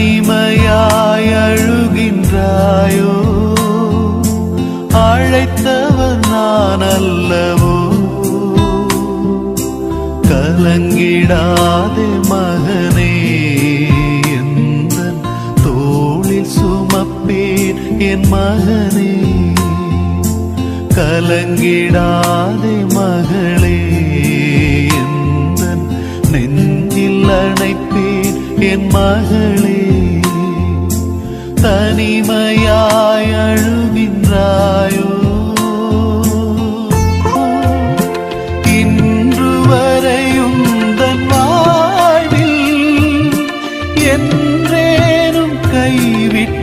தனிமையாய் அழுகின்றாயோ அழைத்தவர் நான் அல்லவோ கலங்கிடாதே மகனே எந்தன் தோளில் சுமப்பேன் என் மகனே கலங்கிடாதே மகளே எந்தன் நெஞ்சில் அணைப்பேன் என் மகளே தனிமையாய் அழுகின்றாயோ இன்று வரையும் தன் வாழ்வில் என்றேனும் கைவிட்டு